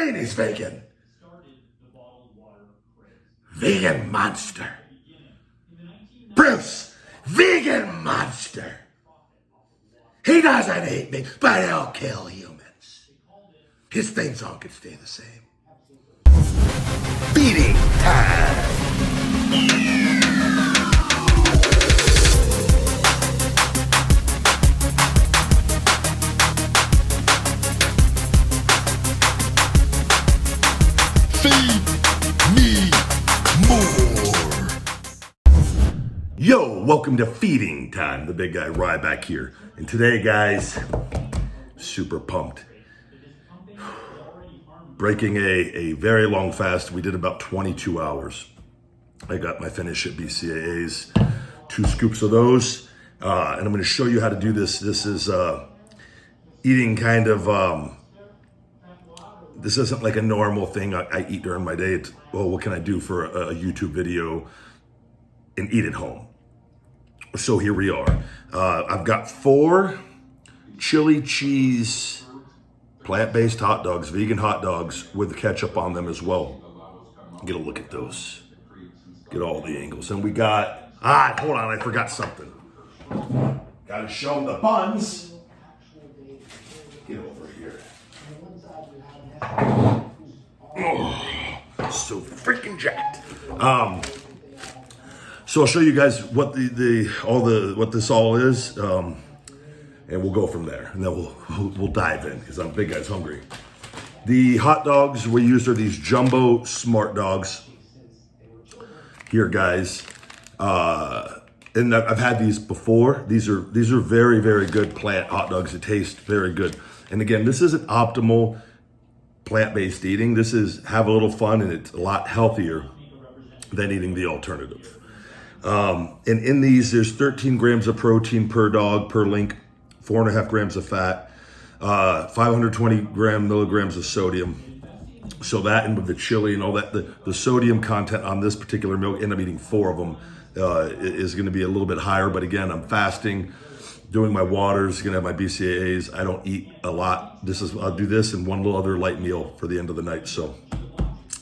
mean he's vegan? Vegan monster. Bruce, vegan monster. He doesn't eat me, but he'll kill humans. His theme song could stay the same. Feeding time. Yo, welcome to Feeding Time. The big guy Ryback here. And today, guys, super pumped. Breaking a very long fast. We did about 22 hours. I got my finish at BCAAs, 2 scoops of those. And I'm going to show you how to do this. This is eating kind of, this isn't like a normal thing I eat during my day. It's, well, what can I do for a YouTube video and eat at home? So here we are. I've got 4 chili cheese plant-based hot dogs, vegan hot dogs with ketchup on them as well. Get a look at those. Get all the angles. And we got, hold on, I forgot something. Got to show the buns. Get over here. Oh, so freaking jacked. So I'll show you guys what what this all is, and we'll go from there. And then we'll dive in because I'm big guy's hungry. The hot dogs we used are these jumbo smart dogs. Here, guys, and I've had these before. These are very, very good plant hot dogs. It tastes very good. And again, this isn't optimal plant-based eating. This is have a little fun, and it's a lot healthier than eating the alternative. And in these, there's 13 grams of protein per dog, per link, 4.5 grams of fat, 520 milligrams of sodium. So that, and with the chili and all that, the sodium content on this particular milk, end up eating 4 of them, is going to be a little bit higher. But again, I'm fasting, doing my waters, going to have my BCAAs. I don't eat a lot. I'll do this and one little other light meal for the end of the night. So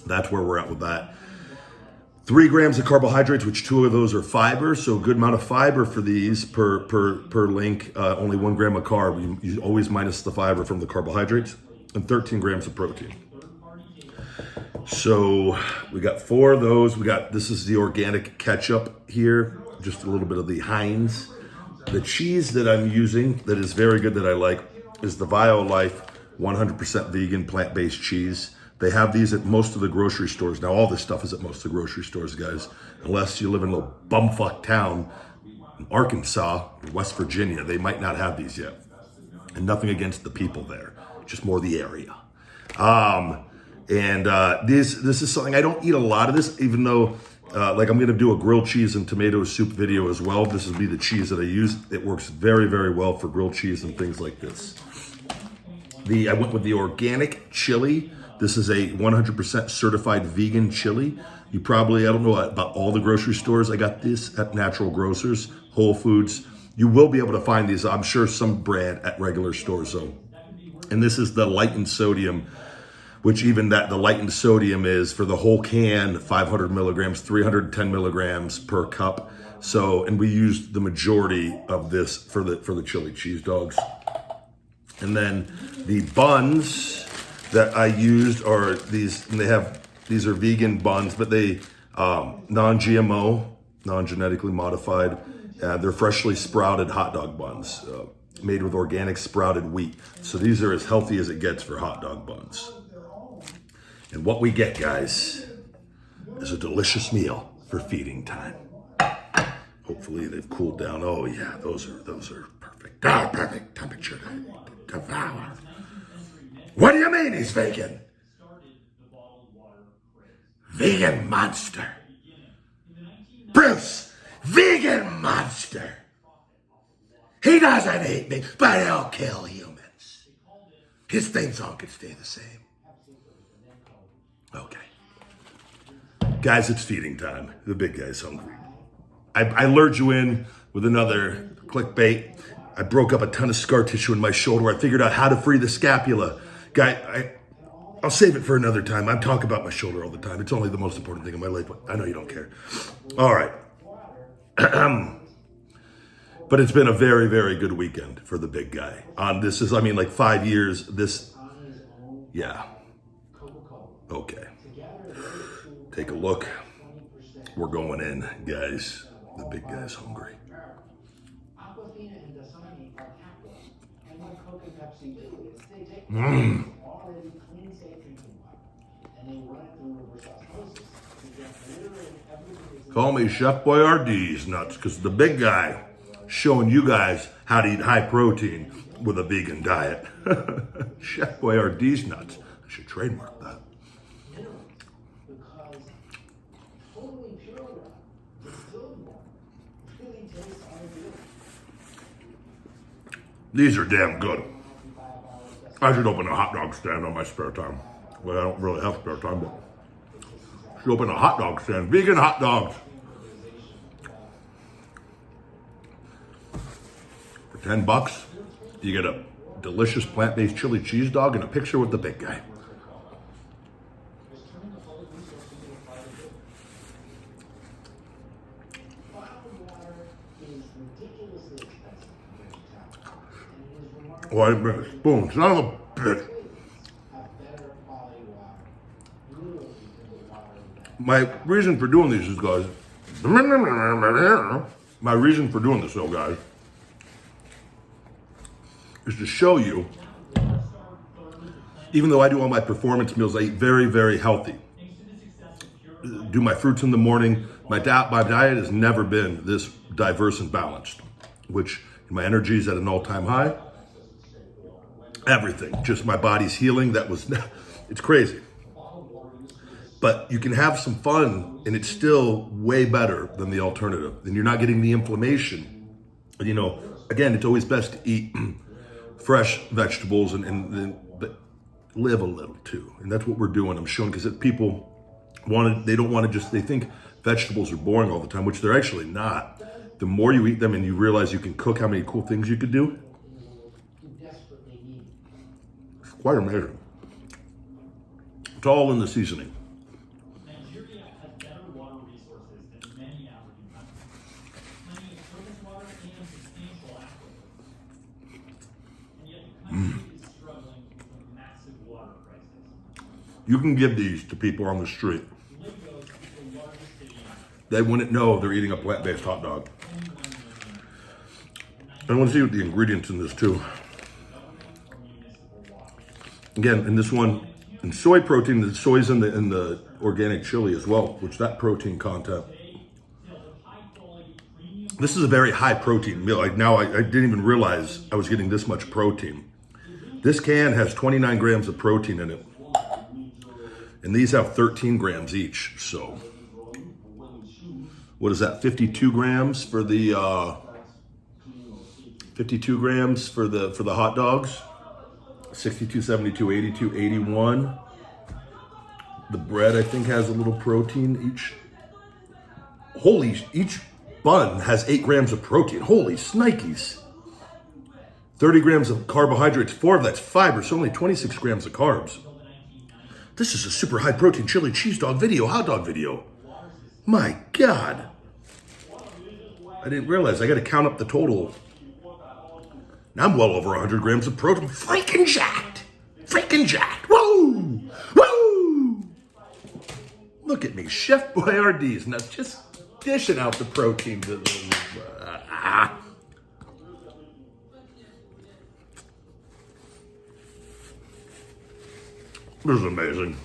that's where we're at with that. 3 grams of carbohydrates, which 2 of those are fiber, so a good amount of fiber for these per link. Only 1 gram of carb. You always minus the fiber from the carbohydrates, and 13 grams of protein. So we got 4 of those. This is the organic ketchup here, just a little bit of the Heinz. The cheese that I'm using that is very good that I like is the Life 100% vegan plant-based cheese. They have these at most of the grocery stores. Now, all this stuff is at most of the grocery stores, guys. Unless you live in a little bumfuck town in Arkansas or West Virginia, they might not have these yet. And nothing against the people there, just more the area. This is something, I don't eat a lot of this, even though, like I'm gonna do a grilled cheese and tomato soup video as well. This would be the cheese that I use. It works very, very well for grilled cheese and things like this. I went with the organic chili. This is a 100% certified vegan chili. You probably, I don't know about all the grocery stores. I got this at Natural Grocers, Whole Foods. You will be able to find these, I'm sure, some brand at regular stores though. And this is the lightened sodium, which even the lightened sodium is for the whole can, 500 milligrams, 310 milligrams per cup. So, and we used the majority of this for the chili cheese dogs. And then the buns that I used are these, and these are vegan buns, but they non-GMO, non-genetically modified. They're freshly sprouted hot dog buns, made with organic sprouted wheat. So these are as healthy as it gets for hot dog buns. And what we get, guys, is a delicious meal for feeding time. Hopefully they've cooled down. Oh yeah, those are perfect. Perfect temperature to devour. What do you mean he's vegan? Vegan monster. Bruce, vegan monster. He doesn't eat me, but he'll kill humans. His theme song could stay the same. Okay. Guys, it's feeding time. The big guy's hungry. I lured you in with another clickbait. I broke up a ton of scar tissue in my shoulder. I figured out how to free the scapula. Guy, I'll save it for another time. I talk about my shoulder all the time. It's only the most important thing in my life, but I know you don't care. All right. But it's been a very, very good weekend for the big guy. This is, I mean, like 5 years. Yeah. Okay. Take a look. We're going in, guys. The big guy's hungry. Call me Chef Boyardee's nuts, because the big guy showing you guys how to eat high protein with a vegan diet. Chef Boyardee's nuts. I should trademark that. These are damn good. I should open a hot dog stand on my spare time. Well, I don't really have spare time, but I should open a hot dog stand. Vegan hot dogs. For $10, you get a delicious plant-based chili cheese dog and a picture with the big guy. Oh, I didn't bring a spoon. Son of a bitch. My reason for doing these is, guys, my reason for doing this, though, guys, is to show you, even though I do all my performance meals, I eat very, very healthy. Do my fruits in the morning. My diet has never been this diverse and balanced, which my energy is at an all-time high. Everything, just my body's healing. It's crazy. But you can have some fun, and it's still way better than the alternative. And you're not getting the inflammation. And, you know, again, it's always best to eat fresh vegetables but live a little too. And that's what we're doing. I'm showing, because people they think vegetables are boring all the time, which they're actually not. The more you eat them and you realize you can cook, how many cool things you could do. It's quite amazing. It's all in the seasoning. Nigeria has better water resources than many African countries. Plenty of surface water and substantial aquifers. And yet the country is struggling with massive water crisis. You can give these to people on the street. Lagos is the largest city in Africa. They wouldn't know they're eating a plant-based hot dog. I want to see what the ingredients in this too. Again, in this one, in soy protein, the soy's in the organic chili as well, which that protein content. This is a very high protein meal. Like now, I didn't even realize I was getting this much protein. This can has 29 grams of protein in it. And these have 13 grams each. So what is that? 52 grams for the 52 grams for the hot dogs. 62, 72, 82, 81. The bread, I think, has a little protein each. Each bun has 8 grams of protein. Holy snikes. 30 grams of carbohydrates, 4 of that's fiber, so only 26 grams of carbs. This is a super high protein chili cheese dog video, hot dog video. My God. I didn't realize. I got to count up the total. Now I'm well over 100 grams of protein. Freaking jacked. Freaking jacked. Woo! Woo! Look at me, Chef Boyardee's nuts, just dishing out the protein. This is amazing.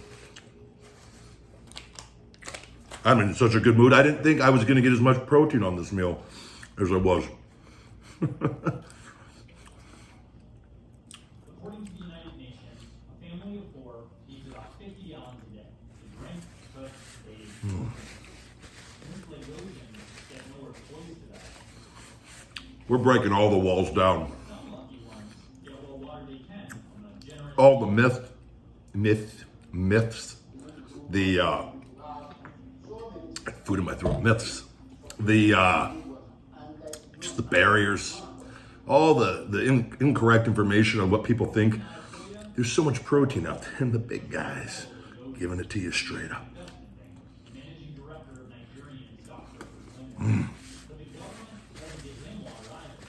I'm in such a good mood. I didn't think I was going to get as much protein on this meal as I was. According to the United Nations, a family of 4 needs about 50 gallons a day to drink, cook, bathe, and this Lagosians get nowhere close to that. We're breaking all the walls down. Some lucky ones get what water they can from the generous All the myths, the food in my throat, myths, just the barriers, all the incorrect information on what people think. There's so much protein out there, and the big guys giving it to you straight up. Managing director of Nigerian stock brokers. But the government doesn't give him water either.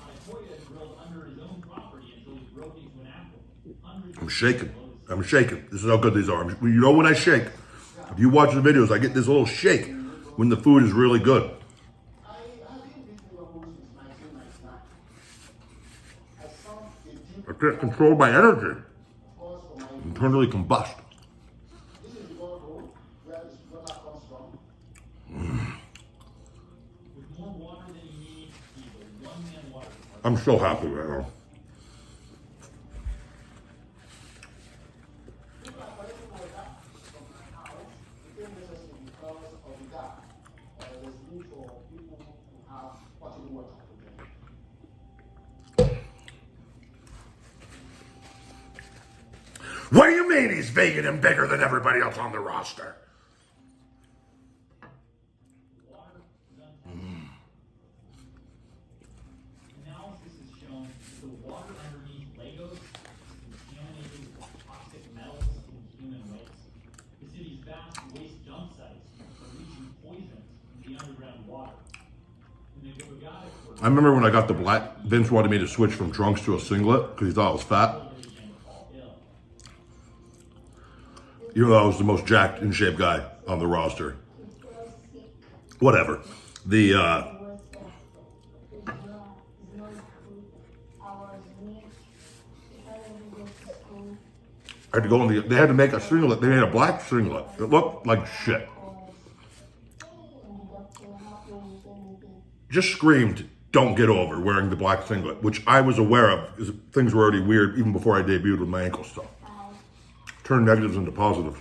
Adekoya drilled under his own property until he broke into an apple. Hundreds I'm shaking. I'm shaking. This is how good these are. You know when I shake. If you watch the videos, I get this little shake when the food is really good. I can't control my energy. Internally combust. with more water than he needs, he's a one-man water department. I'm so happy right now. What do you mean he's vegan and bigger than everybody else on the roster? Water is untouched. Analysis has shown that the water underneath Lagos is contaminated with toxic metals and human waste. The city's vast waste dump sites are leaching poison into the underground water. When the Bogota Court I remember when I got the black, Vince wanted me to switch from trunks to a singlet because he thought I was fat. began to fall ill. Even though I was the most jacked in shape guy on the roster. Whatever. I had to go in the, they had to make a singlet. They made a black singlet. It looked like shit. Just screamed, don't get over wearing the black singlet, which I was aware of because things were already weird even before I debuted with my ankle stuff. Turned negatives into positives.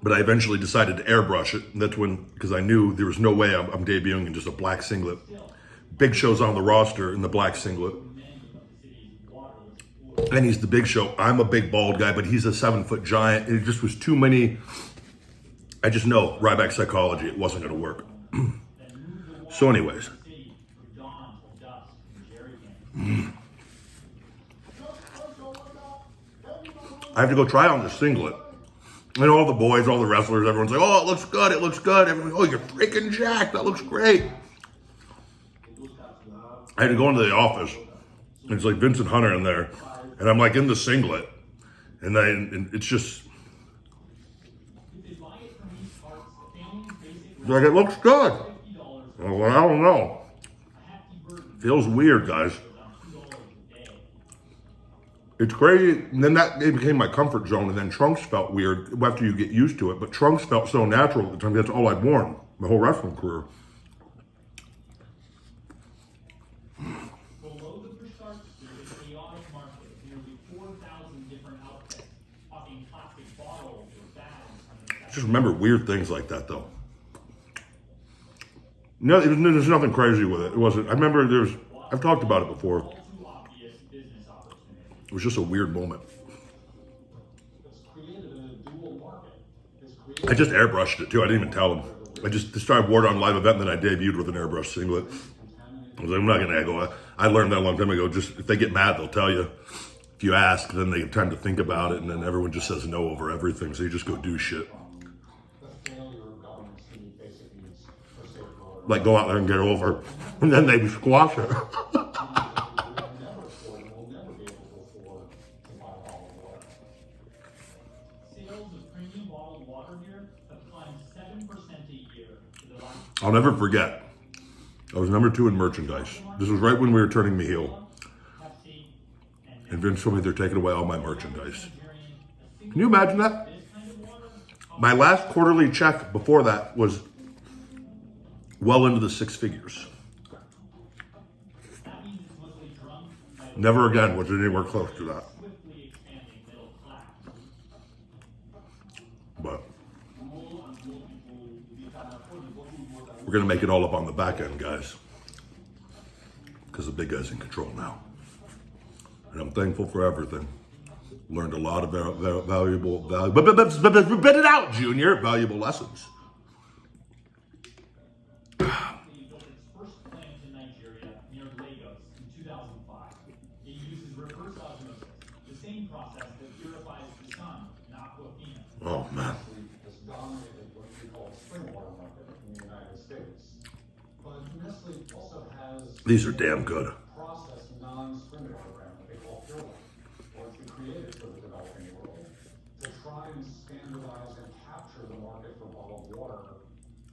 But I eventually decided to airbrush it. And that's when, because I knew there was no way I'm debuting in just a black singlet. Big Show's on the roster in the black singlet. And he's the Big Show. I'm a big bald guy, but he's a 7-foot giant. It just was too many. I just know Ryback psychology. It wasn't going to work. So anyways. I have to go try on this singlet. And all the boys, all the wrestlers, everyone's like, oh, it looks good, it looks good. Everyone's, oh, you're freaking jacked, that looks great. I had to go into the office. And it's like Vincent Hunter in there. And I'm like in the singlet. And it's just, like, it looks good. Well, I don't know. Feels weird, guys. It's crazy. And then that it became my comfort zone. And then trunks felt weird after you get used to it. But trunks felt so natural at the time. That's all I'd worn my whole wrestling career. Below the push start, there's a chaotic market of nearly 4,000 different outfits, talking plastic bottles or bags. Just remember weird things like that, though. No, there's nothing crazy with it. It wasn't. I remember I've talked about it before. All too obvious business opportunities. It was just a weird moment. It's created a dual market. It's created I just airbrushed it too. I didn't even tell them. I just started wore it on live event, and then I debuted with an airbrush singlet. I was like, I'm not gonna go. I learned that a long time ago. Just if they get mad, they'll tell you. If you ask, then they have time to think about it, and then everyone just says no over everything. So you just go do shit. the failure of governments to meet basic needs for safe water. Like go out there and get over, and then they squash it. We'll never be able to afford to buy bottled water. Sales of premium bottled water here have climbed 7% a year for the last I'll never forget. I was number 2 in merchandise. This was right when we were turning me heel. Pepsi and And Vince told me they're taking away all my merchandise. Nigerian. Can you imagine that? This kind of water, My last quarterly check before that was well into the 6 figures. that means it's mostly drunk by the Never again was it anywhere close to that. swiftly expanding middle class. But we're going to make it all up on the back end, guys. Because the big guy's in control now. And I'm thankful for everything. Learned a lot of valuable spit it out, Junior. Valuable lessons. He built its first plant in Nigeria near Lagos in 2005. It uses that purifies the sun, not whopping. Oh man. Has dominated what we call the spring water market in the United States. But Nestle also has These are damn good. processed non-spring water brand that they call Pure Water, or it's been created for the developing world to try and standardize and capture the market for bottled water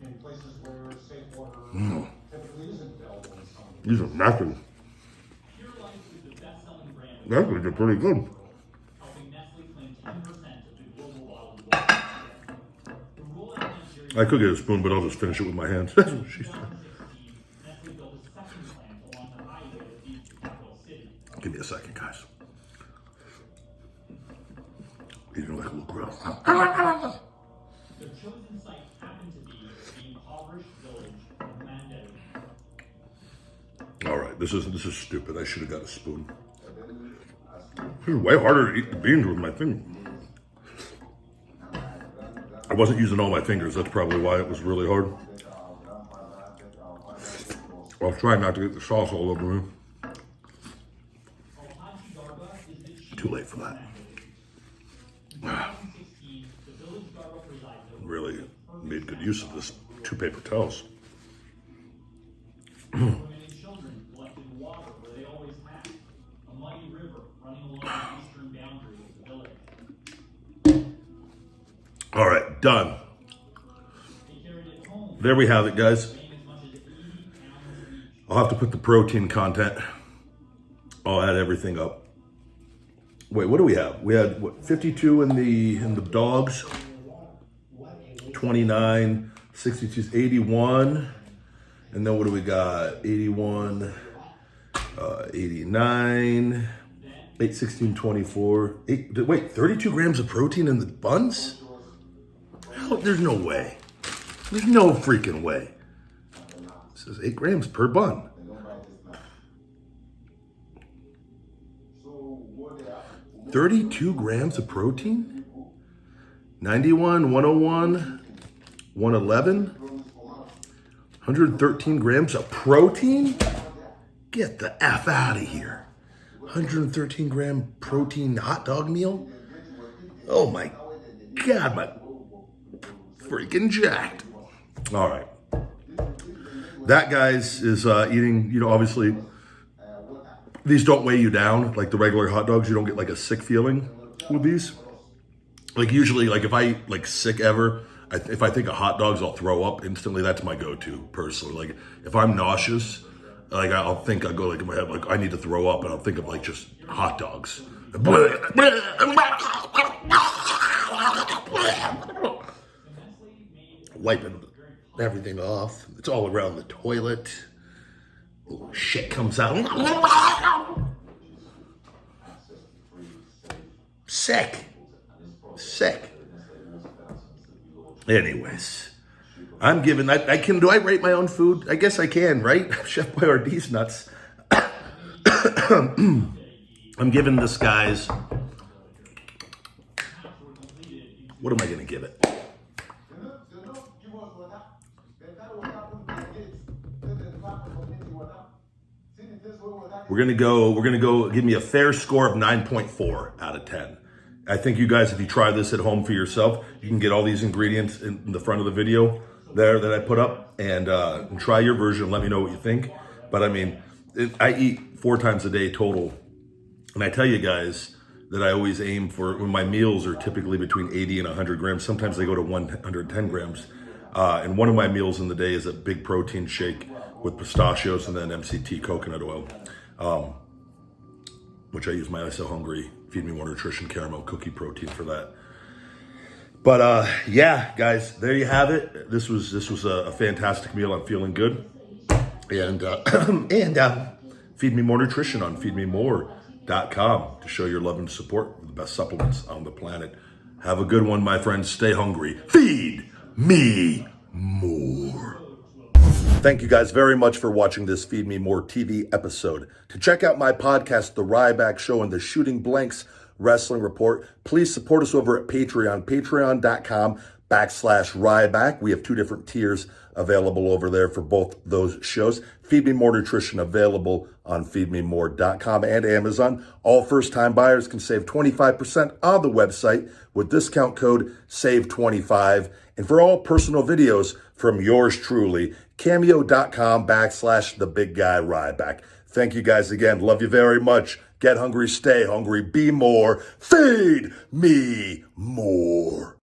in places where safe water typically isn't available in some of the These are massive. Pure Life is the best-selling brand of They're pretty good. helping Nestle claim 10% of the global bottled water. The rollout next year I could get a spoon, but I'll just finish it with my hands. That's what she said. 2016, Nestle built a second plant along the highway that leads to capital city. Give me a second, guys. Eating like a little grill. Their chosen site happened to be the impoverished village of Mandel. All right, this is stupid. I should have got a spoon. This is way harder to eat the beans with my finger. I wasn't using all my fingers. That's probably why it was really hard. I was trying not to get the sauce all over me. Too late for that. In 2016, the village Garba presided over Really made good use of this 2 paper towels. women and children collected water where they always had, a mighty river running along the eastern boundary of the village. All right, done. They carried it home, There we have it, guys. weighing as much as 80 pounds each. I'll have to put the protein content. I'll add everything up. Wait, what do we have? We had what, 52 in the dogs, 29, 62, 81, and then what do we got? 81, 89, 8, 16, 24. Wait, 32 grams of protein in the buns? Hell, there's no way. There's no freaking way. It says 8 grams per bun. 32 grams of protein? 91, 101, 111, 113 grams of protein? Get the F out of here. 113 gram protein hot dog meal? Oh my God, my freaking jacked. All right. That, guys, is eating, obviously, these don't weigh you down like the regular hot dogs. You don't get like a sick feeling with these. Like usually, like if I eat like sick ever, if I think of hot dogs, I'll throw up instantly. That's my go-to personally. Like if I'm nauseous, like I'll go like in my head, like I need to throw up, and I'll think of like just hot dogs. Wiping everything off. It's all around the toilet. Shit comes out. Sick. Anyways, I'm giving, do I rate my own food? I guess I can, right? Chef Boyardee's nuts. I'm giving this, guys, what am I going to give it? We're gonna go give me a fair score of 9.4 out of 10. I think you guys, if you try this at home for yourself, you can get all these ingredients in the front of the video there that I put up, and try your version. Let me know what you think. But I mean, I eat 4 times a day total, and I tell you guys that I always aim for, when my meals are typically between 80 and 100 grams. Sometimes they go to 110 grams. And one of my meals in the day is a big protein shake with pistachios and then MCT coconut oil, which I use my So Hungry Feed Me More Nutrition caramel cookie protein for that. But yeah, guys, there you have it. This was a fantastic meal. I'm feeling good, and Feed Me More Nutrition on feedmemore.com to show your love and support for the best supplements on the planet. Have a good one, my friends. Stay hungry. Feed me more. Thank you guys very much for watching this Feed Me More TV episode. To check out my podcast, The Ryback Show and the Shooting Blanks Wrestling Report, please support us over at Patreon, patreon.com/Ryback. We have 2 different tiers available over there for both those shows. Feed Me More Nutrition available on feedmemore.com and Amazon. All first-time buyers can save 25% on the website with discount code SAVE25. And for all personal videos from yours truly, cameo.com/thebigguy.Ryback. Thank you guys again. Love you very much. Get hungry, stay hungry, be more. Feed me more.